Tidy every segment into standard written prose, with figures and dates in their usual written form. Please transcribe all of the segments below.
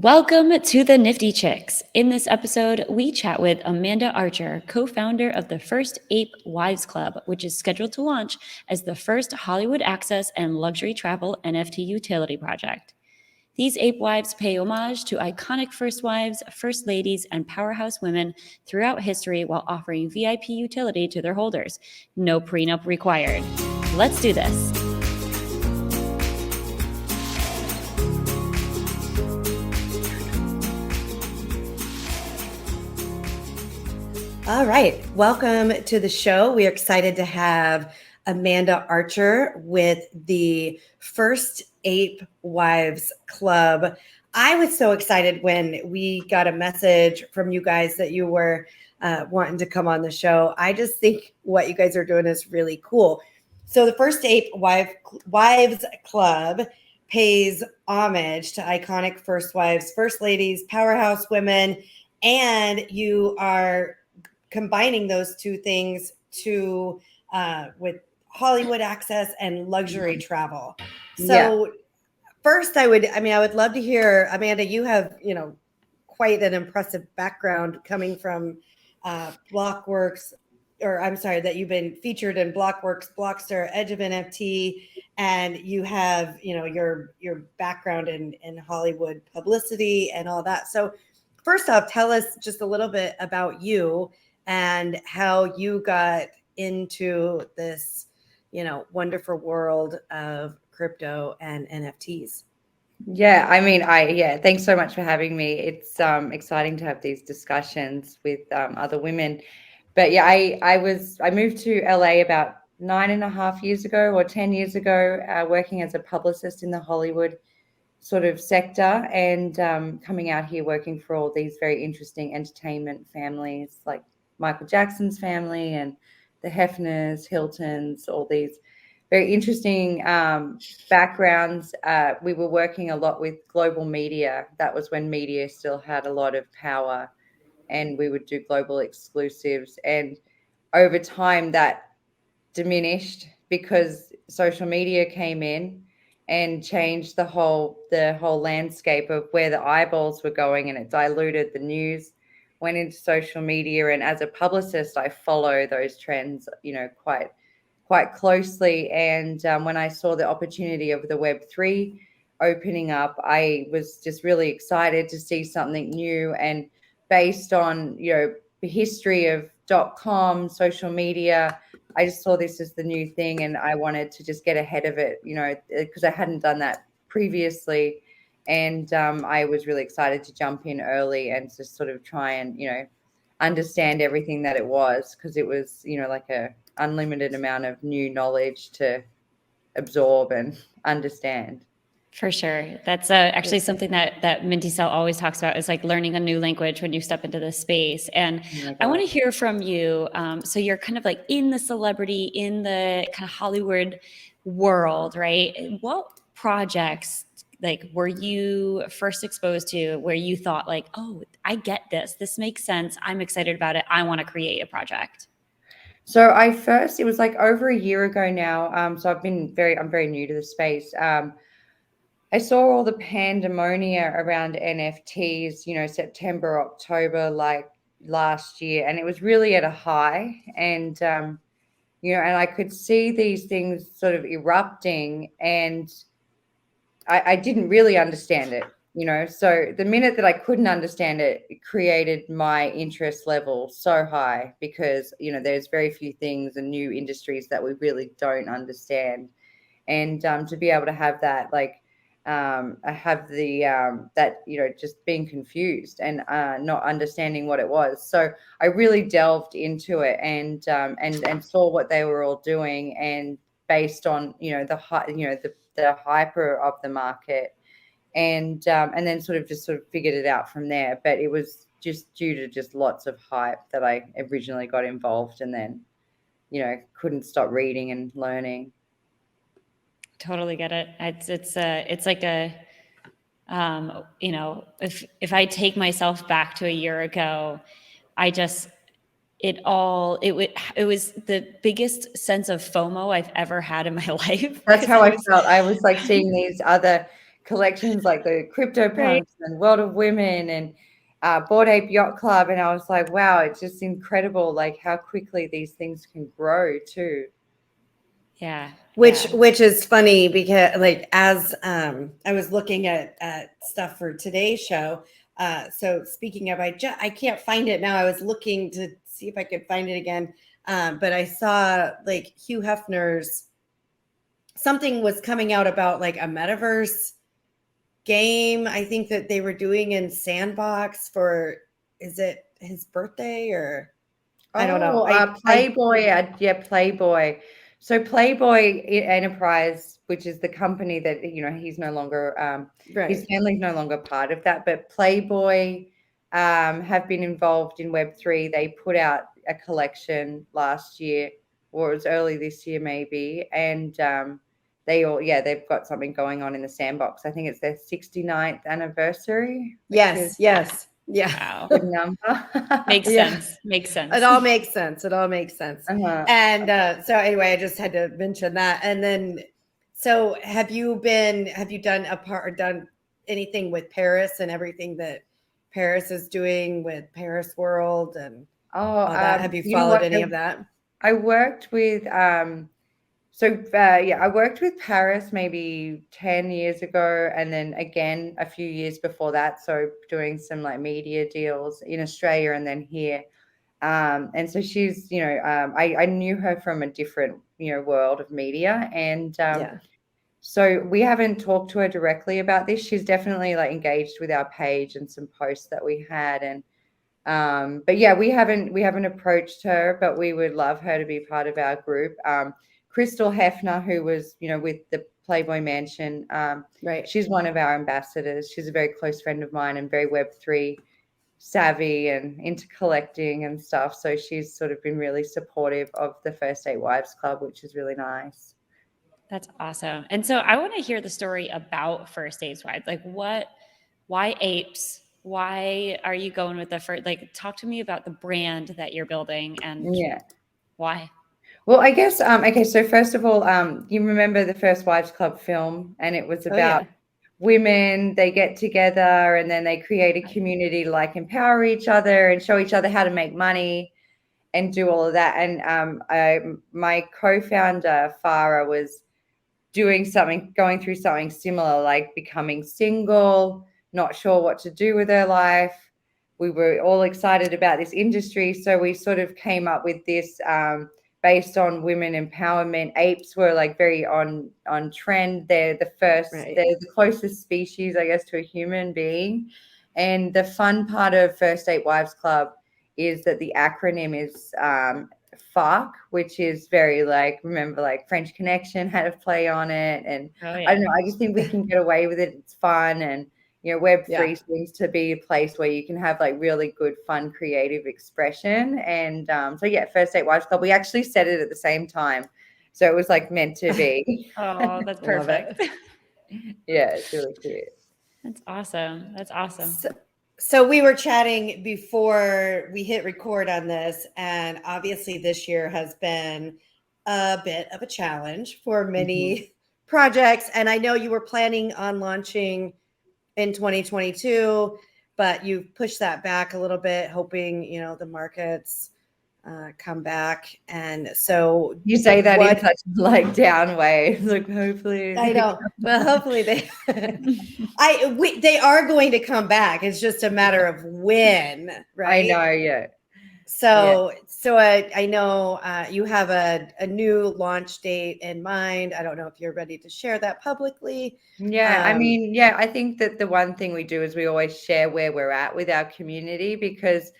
Welcome to the NiFTy Chicks. In this episode, we chat with Amanda Archer, co-founder of the First Ape Wives Club, which is scheduled to launch as the first Hollywood access and luxury travel NFT utility project. These ape wives pay homage to iconic first wives, first ladies, and powerhouse women throughout history while offering VIP utility to their holders. No prenup required. Let's do this. All right. Welcome to the show. We are excited to have Amanda Archer with the First Ape Wives Club. I was so excited when we got a message from you guys that you were wanting to come on the show. I just think what you guys are doing is really cool. So the First Ape Wives Club pays homage to iconic first wives, first ladies, powerhouse women, and you are combining those two things to with Hollywood access and luxury travel. So first I would love to hear, Amanda, you have, quite an impressive background coming from Blockworks, that you've been featured in Blockworks, Blockster, Edge of NFT, and you have, your background in Hollywood publicity and all that. So first off, tell us just a little bit about you and how you got into this, wonderful world of crypto and NFTs. Thanks so much for having me. It's exciting to have these discussions with other women. But yeah, I moved to LA about 9.5 years ago or 10 years ago, working as a publicist in the Hollywood sort of sector, and coming out here working for all these very interesting entertainment families like Michael Jackson's family and the Hefners, Hiltons, all these very interesting backgrounds. We were working a lot with global media. That was when media still had a lot of power, and we would do global exclusives. And over time that diminished because social media came in and changed the whole landscape of where the eyeballs were going, and it diluted the news. Went into social media, and as a publicist I follow those trends quite closely. And when I saw the opportunity of the Web3 opening up, I was just really excited to see something new. And based on the history of .com, social media, I just saw this as the new thing, and I wanted to just get ahead of it, because I hadn't done that previously. And I was really excited to jump in early and just sort of try and, understand everything that it was, because it was, like a unlimited amount of new knowledge to absorb and understand. For sure. That's actually something that Minty Cell always talks about, is like learning a new language when you step into this space. And I want to hear from you. So you're kind of like in the celebrity, in the kind of Hollywood world, right? What projects were you first exposed to where you thought like, oh, I get this. This makes sense. I'm excited about it. I want to create a project. So it was like over a year ago now. So I'm very new to the space. I saw all the pandemonia around NFTs, September, October, like last year, and it was really at a high. And, and I could see these things sort of erupting, and I didn't really understand it, So the minute that I couldn't understand it, it created my interest level so high, because, there's very few things and new industries that we really don't understand. And to be able to have that, I have just being confused and not understanding what it was. So I really delved into it and saw what they were all doing, and based on the hyper of the market, and then sort of figured it out from there. But it was just due to just lots of hype that I originally got involved, and then couldn't stop reading and learning. Totally get it. It's like if I take myself back to a year ago, it was the biggest sense of FOMO I've ever had in my life. That's how I felt. I was like seeing these other collections like the CryptoPunks Right. and World of Women and Bored Ape Yacht Club. And I was like, wow, it's just incredible, like how quickly these things can grow too. Yeah. Which is funny because like as I was looking at stuff for today's show. So speaking of, I can't find it now. I was looking to see if I could find it again. But I saw like Hugh Hefner's something was coming out about like a metaverse game. I think that they were doing in Sandbox for, is it his birthday or I don't know. Playboy. Playboy. So Playboy Enterprise, which is the company that, he's no longer, his family's no longer part of that, but Playboy have been involved in Web3. They put out a collection last year, or it was early this year maybe, and they've got something going on in the Sandbox. I think it's their 69th anniversary. Yes. Yeah. Good number. Makes sense. Makes sense. It all makes sense. Uh-huh. And so anyway, I just had to mention that. And then, so have you done anything with Paris and everything that Paris is doing with Paris World and all that? Have you followed any of that? I worked with I worked with Paris maybe 10 years ago, and then again a few years before that. So doing some like media deals in Australia and then here. And so she's, I knew her from a different, world of media. And so we haven't talked to her directly about this. She's definitely like engaged with our page and some posts that we had. And but yeah, we haven't approached her, but we would love her to be part of our group. Crystal Hefner, who was, with the Playboy Mansion, she's one of our ambassadors. She's a very close friend of mine and very Web3 savvy and into collecting and stuff. So she's sort of been really supportive of the First Ape Wives Club, which is really nice. That's awesome. And so I want to hear the story about First Ape Wives. Like why apes? Why are you going with the first, like, talk to me about the brand that you're building and why? Well, I guess, okay, so first of all, you remember the First Wives Club film, and it was about women, they get together and then they create a community to like empower each other and show each other how to make money and do all of that. And my co-founder, Farah, was going through something similar, like becoming single, not sure what to do with her life. We were all excited about this industry. So we sort of came up with this based on women empowerment. Apes were like very on trend. They're they're the closest species, I guess, to a human being. And the fun part of First Ape Wives Club is that the acronym is FARC, which is very like, remember, like French Connection had a play on it. And I don't know, I just think we can get away with it. It's fun. And Web3 seems to be a place where you can have like really good, fun, creative expression. And First Ape Wives Club, we actually said it at the same time. So it was like meant to be. Oh, that's perfect. Yeah, it's really cute. That's awesome. So we were chatting before we hit record on this, and obviously this year has been a bit of a challenge for many projects. And I know you were planning on launching in 2022, but you've pushed that back a little bit, hoping, the markets come back. And so you say that in such like down way. Like, hopefully. I know. Well, hopefully they they are going to come back. It's just a matter of when, right? I know, yeah. So I know you have a new launch date in mind. I don't know if you're ready to share that publicly. Yeah, I think that the one thing we do is we always share where we're at with our community, because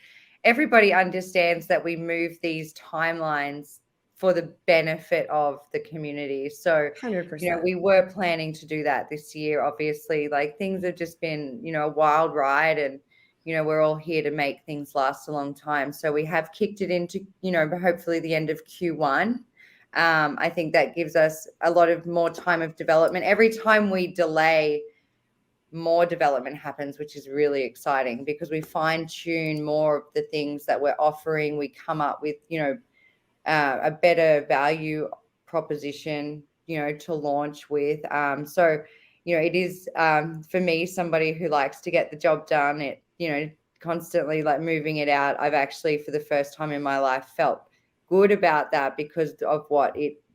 everybody understands that we move these timelines for the benefit of the community. So, 100%. We were planning to do that this year. Obviously, like things have just been, a wild ride, and we're all here to make things last a long time. So we have kicked it into, hopefully the end of Q1. I think that gives us a lot of more time of development. Every time we delay, more development happens, which is really exciting, because we fine tune more of the things that we're offering. We come up with, a better value proposition, to launch with. So it is for me, somebody who likes to get the job done, constantly like moving it out. I've actually, for the first time in my life, felt good about that because of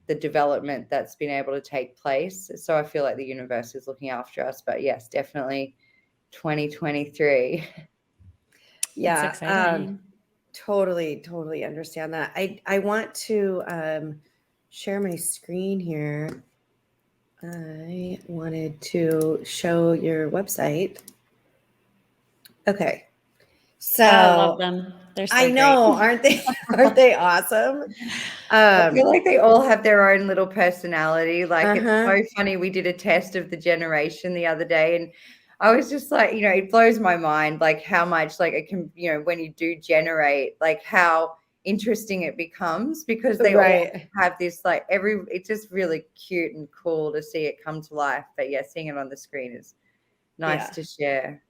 the development that's been able to take place. So I feel like the universe is looking after us. But yes, definitely 2023. It's exciting. Totally understand that. I want to share my screen here. I wanted to show your website. Okay. So I love them. They're so I know, great. aren't they? Aren't they awesome? I feel like they all have their own little personality. Like it's Uh-huh. so funny. We did a test of the generation the other day, and I was just like, it blows my mind, like how much like it can, when you do generate, like how interesting it becomes because they all Right. have this like it's just really cute and cool to see it come to life. But yeah, seeing it on the screen is nice Yeah. to share.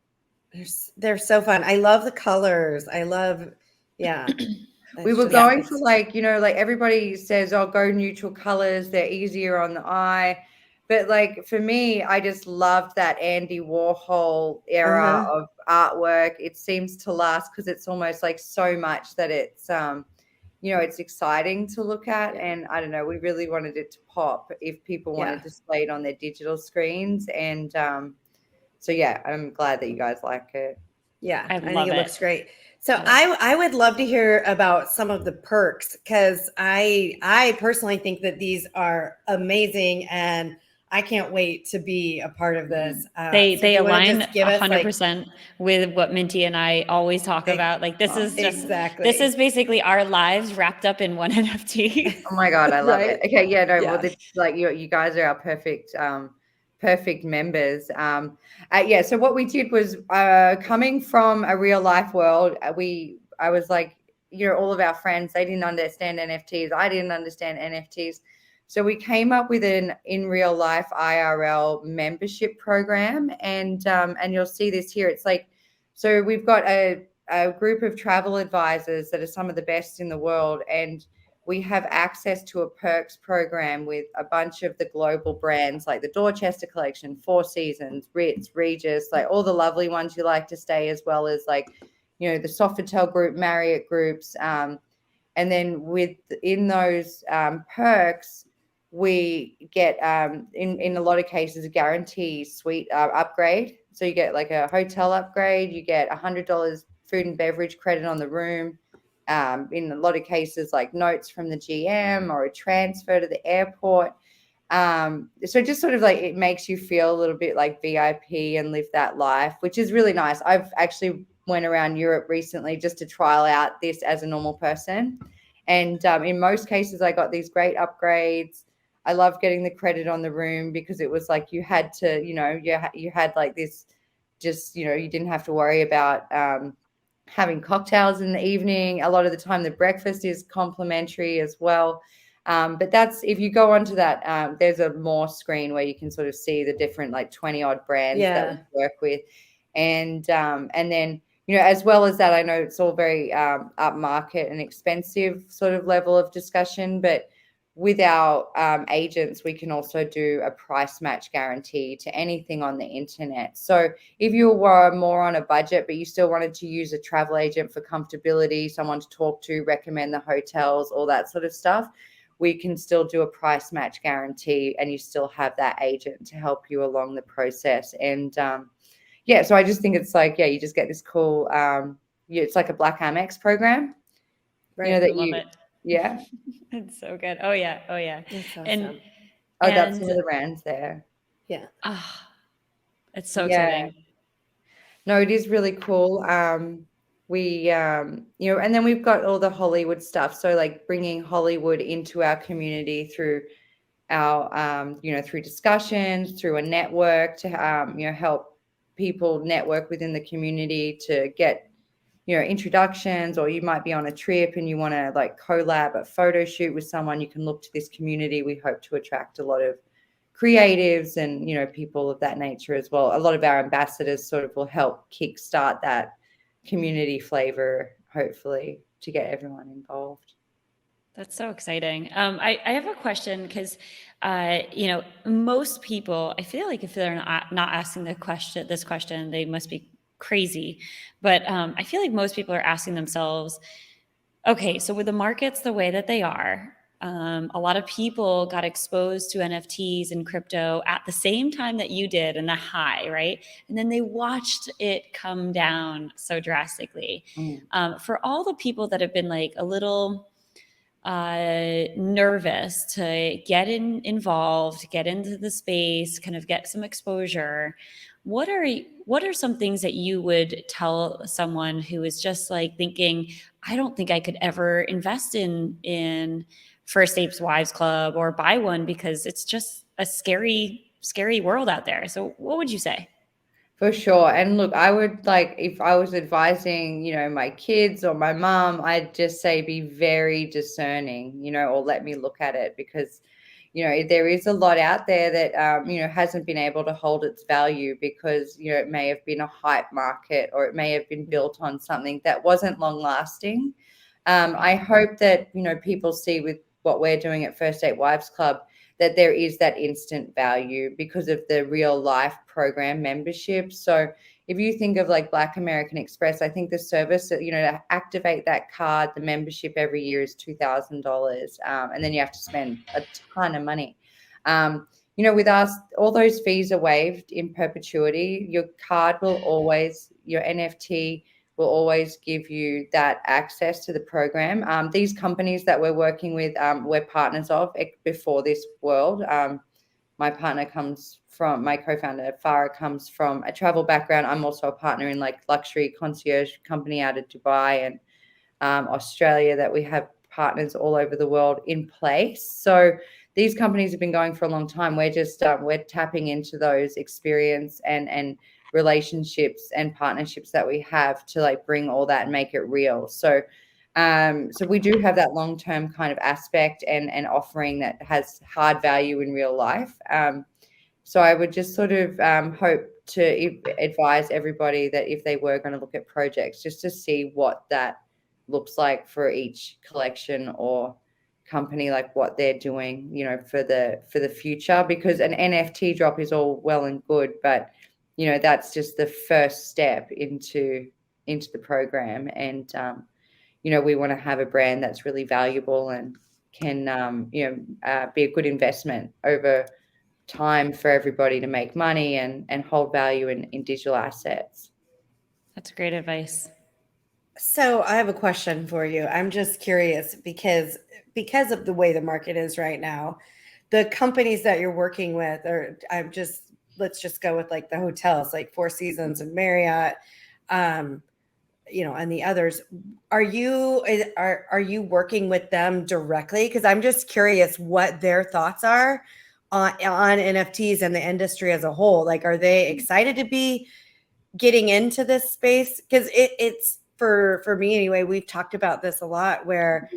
They're so fun. I love the colors. I love, yeah. We It's were just, going for it's, like, like everybody says, oh, go neutral colors. They're easier on the eye. But like for me, I just loved that Andy Warhol era uh-huh. of artwork. It seems to last because it's almost like so much that it's exciting to look at. And I don't know, we really wanted it to pop if people want to Yeah. display it on their digital screens. And so yeah, I'm glad that you guys like it. Yeah. I I think love it it. looks great. So Yeah. I would love to hear about some of the perks because I personally think that these are amazing and I can't wait to be a part of this. They So do they you want to align just give us like 100% with what Minty and I always talk about. Like this is exactly basically our lives wrapped up in one NFT. Oh my God, I love it. right? Okay, yeah, no, well, Yeah. like you guys are our perfect members. Yeah. So what we did was coming from a real life world. I was like, all of our friends, they didn't understand NFTs. I didn't understand NFTs. So we came up with an in real life IRL membership program, and you'll see this here. It's like, so we've got a group of travel advisors that are some of the best in the world, and we have access to a perks program with a bunch of the global brands like the Dorchester Collection, Four Seasons, Ritz, Regis, like all the lovely ones you like to stay, as well as like, the Sofitel Group, Marriott groups. And then within those perks, we get in a lot of cases a guarantee suite upgrade. So you get like a hotel upgrade, you get $100 food and beverage credit on the room. In a lot of cases, like notes from the GM or a transfer to the airport. So just sort of like it makes you feel a little bit like VIP and live that life, which is really nice. I've actually went around Europe recently just to trial out this as a normal person. And in most cases, I got these great upgrades. I love getting the credit on the room because it was like you had to, you had like this, just, you didn't have to worry about having cocktails in the evening. A lot of the time the breakfast is complimentary as well. But that's, if you go onto that, there's a more screen where you can sort of see the different like 20 odd brands that we work with. And then, as well as that, I know it's all very upmarket and expensive sort of level of discussion, but with our agents, we can also do a price match guarantee to anything on the internet. So if you were more on a budget, but you still wanted to use a travel agent for comfortability, someone to talk to, recommend the hotels, all that sort of stuff, we can still do a price match guarantee and you still have that agent to help you along the process. And yeah, so I just think it's like, yeah, you just get this cool, it's like a Black Amex program, Right. that I love it. yeah. It's so good. Oh yeah. That's awesome. And Oh, that's some of the brands there. Yeah. It's so Yeah. exciting. No, it is really cool. We, and then we've got all the Hollywood stuff. So like bringing Hollywood into our community through our, through discussions, through a network to, help people network within the community to get, introductions, or you might be on a trip and you want to like collab a photo shoot with someone, you can look to this community. We hope to attract a lot of creatives and, people of that nature as well. A lot of our ambassadors sort of will help kickstart that community flavor, hopefully, to get everyone involved. That's so exciting. I have a question because, most people, I feel like if they're not asking this question, they must be crazy. But I feel like most people are asking themselves, okay, so with the markets the way that they are, a lot of people got exposed to NFTs and crypto at the same time that you did in the high, right? And then they watched it come down so drastically. For all the people that have been like a little nervous to involved, get into the space, kind of get some exposure. What are some things that you would tell someone who is just like thinking, I don't think I could ever invest in First Apes Wives Club or buy one because it's just a scary world out there. So what would you say? For sure. And look, I would like, if I was advising, my kids or my mom, I'd just say be very discerning, or let me look at it because, there is a lot out there that, hasn't been able to hold its value because, it may have been a hype market or it may have been built on something that wasn't long lasting. I hope that, people see with what we're doing at First Ape Wives Club that there is that instant value because of the real life program membership. So if you think of like Black American Express, I think the service that, to activate that card, the membership every year is $2,000. And then you have to spend a ton of money. With us, all those fees are waived in perpetuity. Your card will always, your NFT will always give you that access to the program. These companies that we're working with, we're partners of before this world. My co-founder, Farah, comes from a travel background. I'm also a partner in like luxury concierge company out of Dubai and Australia that we have partners all over the world in place. So these companies have been going for a long time. We're just we're tapping into those experience and relationships and partnerships that we have to like bring all that and make it real. So so we do have that long-term kind of aspect and offering that has hard value in real life. So I would just sort of hope to advise everybody that if they were going to look at projects, just to see what that looks like for each collection or company, like what they're doing, for the future, because an NFT drop is all well and good, but that's just the first step into the program. And we want to have a brand that's really valuable and can be a good investment over time for everybody to make money and hold value in digital assets. That's great advice. So I have a question for you. I'm just curious because of the way the market is right now, the companies that you're working with let's just go with like the hotels, like Four Seasons and Marriott, and the others. Are you working with them directly? Because I'm just curious what their thoughts are on NFTs and the industry as a whole. Like, are they excited to be getting into this space? Because it's for me anyway, we've talked about this a lot where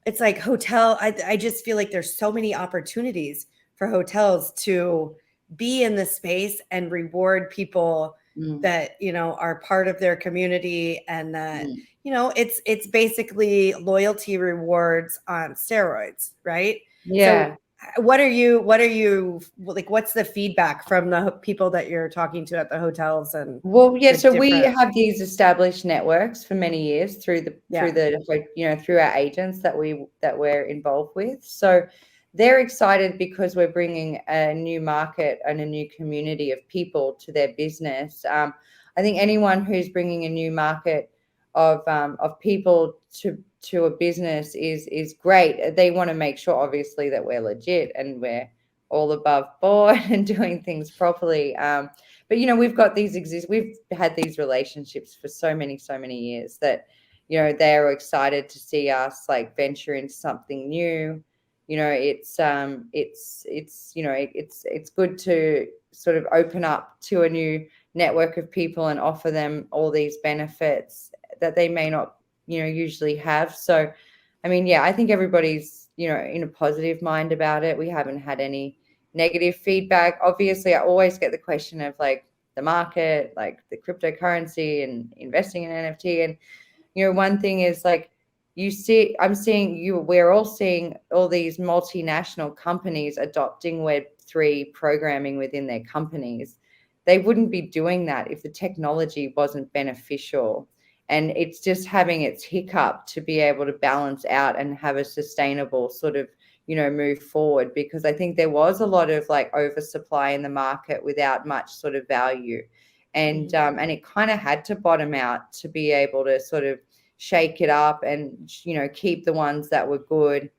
it's like I just feel like there's so many opportunities for hotels to be in this space and reward people that are part of their community, and that it's basically loyalty rewards on steroids, right? Yeah. So what are you like, what's the feedback from the people that you're talking to at the hotels? And Well, yeah, so we have these established networks for many years through our agents that we're involved with. So they're excited because we're bringing a new market and a new community of people to their business. I think anyone who's bringing a new market of people to a business is great. They want to make sure, obviously, that we're legit and we're all above board and doing things properly. But we've got we've had these relationships for so many years that they're excited to see us like venture into something new. It's good to sort of open up to a new network of people and offer them all these benefits that they may not usually have. So I mean, yeah, I think everybody's in a positive mind about it. We haven't had any negative feedback. Obviously, I always get the question of like the market, like the cryptocurrency and investing in NFT. And one thing is like, we're all seeing all these multinational companies adopting Web3 programming within their companies. They wouldn't be doing that if the technology wasn't beneficial. And it's just having its hiccup to be able to balance out and have a sustainable sort of, move forward, because I think there was a lot of like oversupply in the market without much sort of value. And it kind of had to bottom out to be able to sort of shake it up and, keep the ones that were good,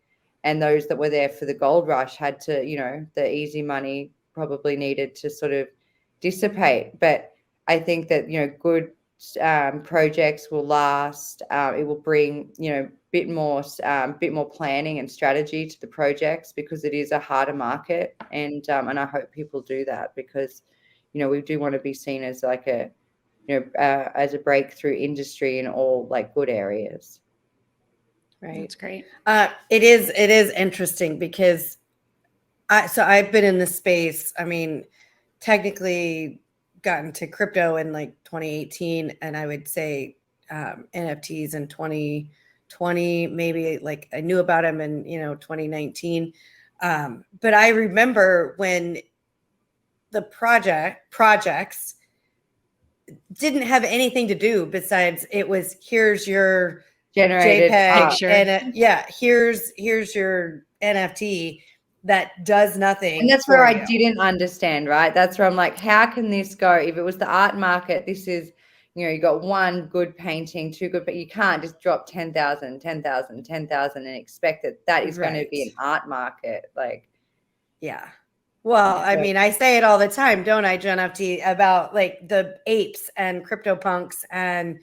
and those that were there for the gold rush had to, the easy money probably needed to sort of dissipate. But I think that, good projects will last. It will bring, bit more planning and strategy to the projects, because it is a harder market. And I hope people do that, because, we do want to be seen as like a, as a breakthrough industry in all like good areas. Right. That's great. It is interesting because I've been in this space. I mean, technically got into crypto in like 2018, and I would say NFTs in 2020, maybe like I knew about them in 2019. But I remember when the projects didn't have anything to do besides it was, here's your generated JPEG picture. and here's your NFT that does nothing. And that's where I didn't understand, right? That's where I'm like, how can this go? If it was the art market, this is, you got one good painting, two good, but you can't just drop 10,000 and expect that is going to be an art market. Like, yeah. Well, I mean, I say it all the time, don't I, NiFTy, about like the apes and CryptoPunks and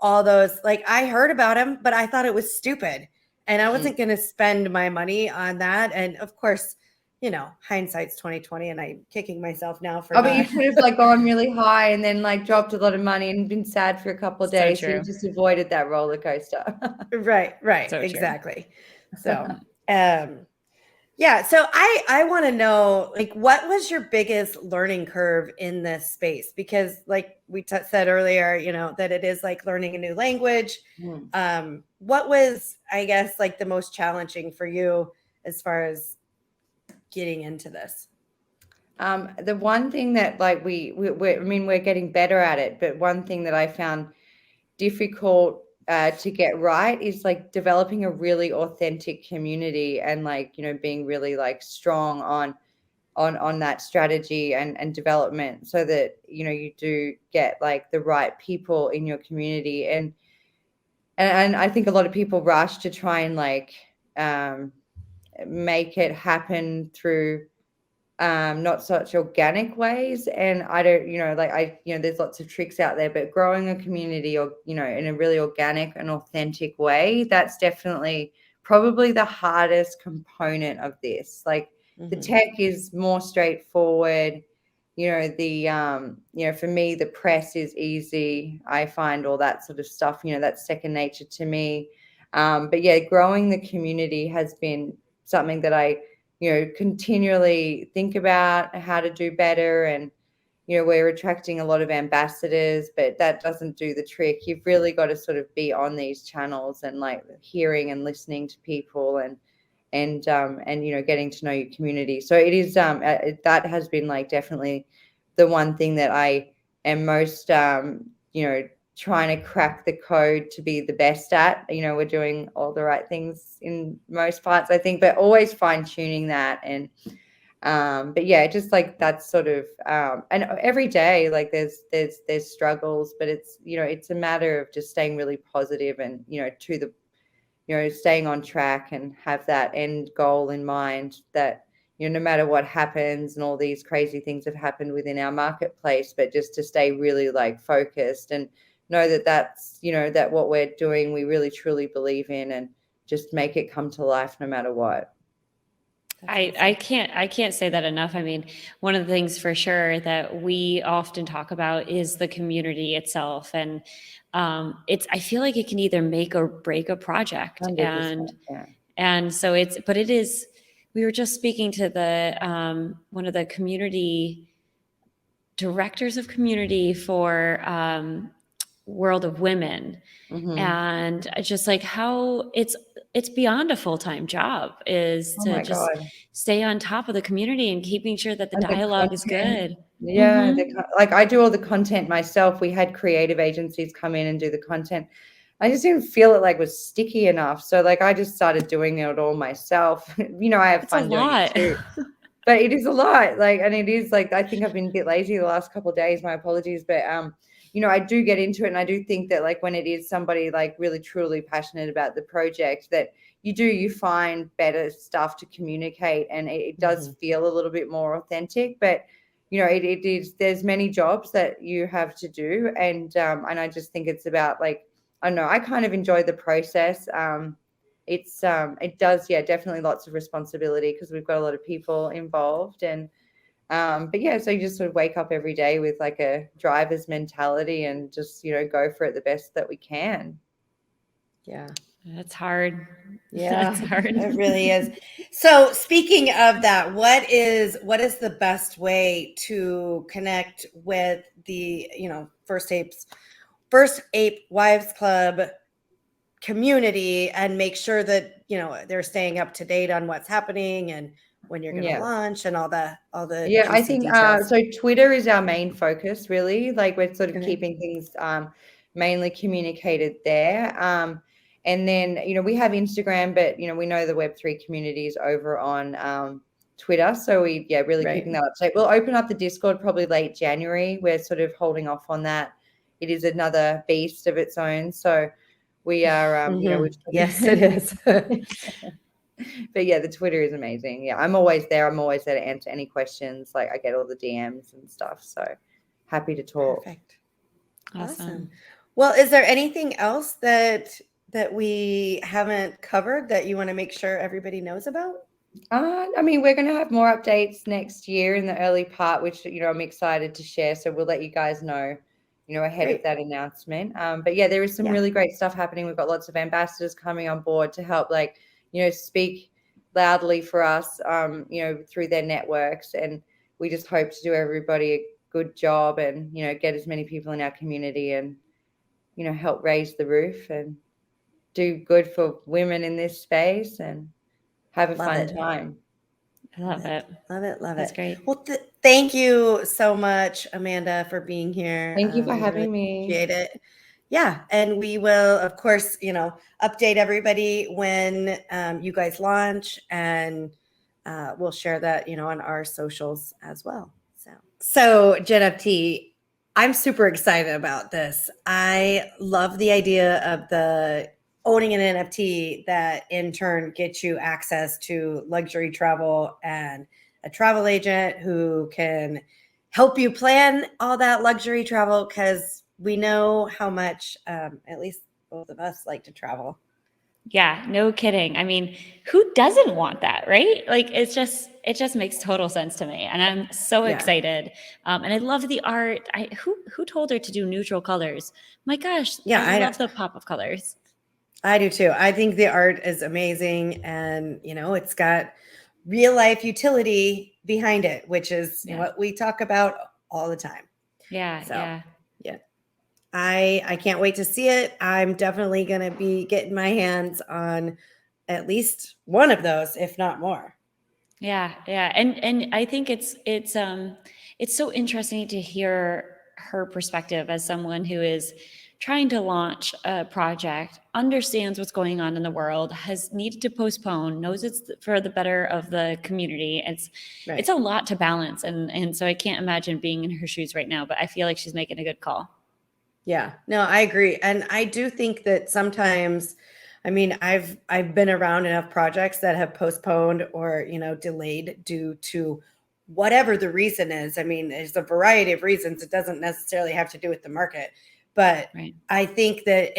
all those. Like, I heard about them, but I thought it was stupid, and I wasn't going to spend my money on that. And of course, hindsight's 2020, and I'm kicking myself now for. But you could have like gone really high and then like dropped a lot of money and been sad for a couple of days. So you just avoided that roller coaster. Right. So exactly. So, yeah. So I want to know, like, what was your biggest learning curve in this space? Because like we said earlier, that it is like learning a new language. What was, I guess, like the most challenging for you as far as getting into this? The one thing that like we're getting better at it, but one thing that I found difficult to get right is like developing a really authentic community, and like, being really like strong on that strategy and development, so that, you do get like the right people in your community. And I think a lot of people rush to try and like make it happen through not such organic ways. And I don't, there's lots of tricks out there, but growing a community, or, in a really organic and authentic way, that's definitely probably the hardest component of this. Like, the tech is more straightforward. For me, the press is easy. I find all that sort of stuff, that's second nature to me. But yeah, growing the community has been something that I, continually think about how to do better. And, we're attracting a lot of ambassadors, but that doesn't do the trick. You've really got to sort of be on these channels and like hearing and listening to people, and getting to know your community. So it is, that has been like definitely the one thing that I am most, trying to crack the code to be the best at. We're doing all the right things in most parts, I think, but always fine tuning that. And but yeah, just like that's sort of and every day, like there's struggles, but it's, it's a matter of just staying really positive and, to the, staying on track and have that end goal in mind, that, no matter what happens, and all these crazy things have happened within our marketplace, but just to stay really like focused and know that that's, that what we're doing, we really truly believe in, and just make it come to life no matter what. I can't say that enough. I mean, one of the things for sure that we often talk about is the community itself. And I feel like it can either make or break a project. And so we were just speaking to the one of the community directors of community for world of women. Mhm. And just like how it's beyond a full-time job is Oh to my just God. stay on top of the community and keeping sure that the And the dialogue is content. good. Yeah, Mhm. like I do all the content myself. We had creative agencies come in and do the content. I just didn't feel it like was sticky enough. So like I just started doing it all myself. I have It's a fun doing it lot. too. But it is a lot. Like, and it is like I think I've been a bit lazy the last couple of days. My apologies. But I do get into it, and I do think that like when it is somebody like really truly passionate about the project, that you find better stuff to communicate, and it does feel a little bit more authentic. But it is, there's many jobs that you have to do, and I just think it's about like, I don't know, I kind of enjoy the process. It does, yeah, definitely lots of responsibility because we've got a lot of people involved. And but yeah, so you just sort of wake up every day with like a driver's mentality and just go for it the best that we can. Yeah. That's hard. Yeah, That's hard. it really is. So speaking of that, what is the best way to connect with the, First Ape Wives Club community and make sure that, they're staying up to date on what's happening and when you're going to Yeah. launch and all the Yeah, I juicy think details? so Twitter is our main focus, really. Like we're sort of Okay. keeping things mainly communicated there. And then, we have Instagram, but we know the Web3 community is over on Twitter. So really Right. keeping that up. So we'll open up the Discord probably late January. We're sort of holding off on that. It is another beast of its own. So we are Yes, it is. But yeah, the Twitter is amazing. Yeah, I'm always there. I'm always there to answer any questions. Like I get all the DMs and stuff. So happy to talk. Perfect. Awesome. Well, is there anything else that we haven't covered that you want to make sure everybody knows about? I mean, we're going to have more updates next year in the early part, which, I'm excited to share. So we'll let you guys know, ahead Great. of that announcement. But yeah, there is some really great stuff happening. We've got lots of ambassadors coming on board to help, like, speak loudly for us, through their networks. And we just hope to do everybody a good job and, get as many people in our community and, help raise the roof and do good for women in this space and have a fun time. I love it. Love it. Love That's it. great. Well, thank you so much, Amanda, for being here. Thank you for We having really me. appreciate it. Yeah. And we will, of course, update everybody when you guys launch, and we'll share that, on our socials as well. So NFTy, I'm super excited about this. I love the idea of the owning an NFT that in turn gets you access to luxury travel and a travel agent who can help you plan all that luxury travel, because we know how much, at least both of us, like to travel. Yeah, no kidding. I mean, who doesn't want that, right? Like it just makes total sense to me, and I'm so excited. And I love the art. Who told her to do neutral colors? My gosh, Yeah, I love the pop of colors. I do too. I think the art is amazing, and it's got real life utility behind it, which is what we talk about all the time. Yeah, yeah. I can't wait to see it. I'm definitely going to be getting my hands on at least one of those, if not more. Yeah, and I think it's so interesting to hear her perspective as someone who is trying to launch a project, understands what's going on in the world, has needed to postpone, knows it's for the better of the community. It's a lot to balance, and so I can't imagine being in her shoes right now, but I feel like she's making a good call. Yeah, no, I agree. And I do think that sometimes, I mean, I've been around enough projects that have postponed or, delayed due to whatever the reason is. I mean, there's a variety of reasons. It doesn't necessarily have to do with the market. But I think that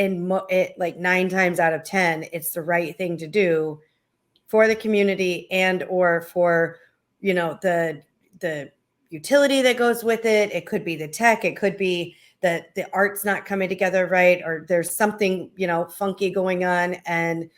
like 9 times out of 10, it's the right thing to do for the community and or for, the utility that goes with it. It could be the tech. It could be that the art's not coming together right, or there's something, funky going on. And,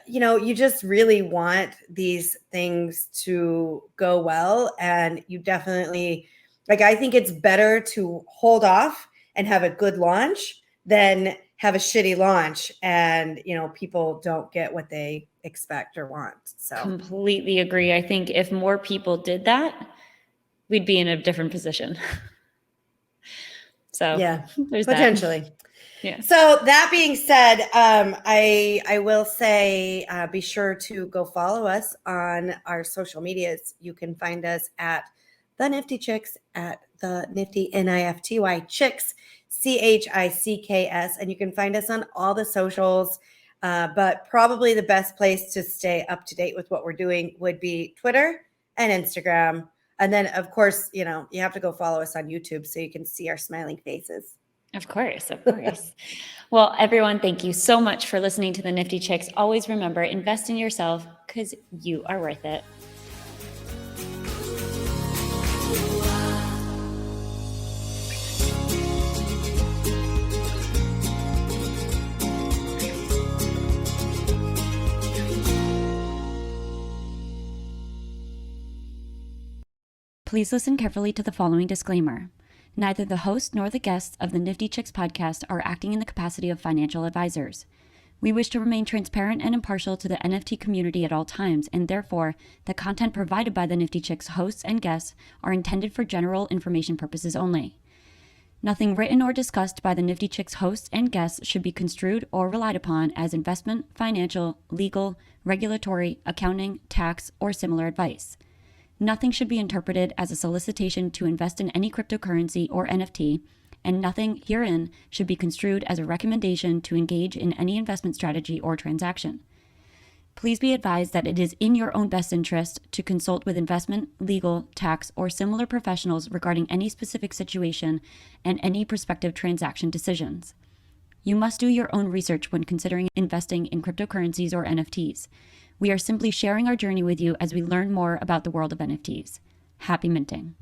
you just really want these things to go well. And you definitely, like, I think it's better to hold off and have a good launch than have a shitty launch and, people don't get what they expect or want. So completely agree. I think if more people did that, we'd be in a different position. So yeah, there's potentially. that. Yeah. So that being said, I will say be sure to go follow us on our social medias. You can find us at the NiFTy Chicks, at the NiFTy NiFTy Chicks, CHICKS, and you can find us on all the socials. But probably the best place to stay up to date with what we're doing would be Twitter and Instagram. And then, of course, you have to go follow us on YouTube so you can see our smiling faces. Of course, of course. Well, everyone, thank you so much for listening to the NiFTy Chicks. Always remember, invest in yourself because you are worth it. Please listen carefully to the following disclaimer. Neither the host nor the guests of the NiFTy Chicks podcast are acting in the capacity of financial advisors. We wish to remain transparent and impartial to the NFT community at all times, and therefore, the content provided by the NiFTy Chicks hosts and guests are intended for general information purposes only. Nothing written or discussed by the NiFTy Chicks hosts and guests should be construed or relied upon as investment, financial, legal, regulatory, accounting, tax, or similar advice. Nothing should be interpreted as a solicitation to invest in any cryptocurrency or NFT, and nothing herein should be construed as a recommendation to engage in any investment strategy or transaction. Please be advised that it is in your own best interest to consult with investment, legal, tax, or similar professionals regarding any specific situation and any prospective transaction decisions. You must do your own research when considering investing in cryptocurrencies or NFTs. We are simply sharing our journey with you as we learn more about the world of NFTs. Happy minting.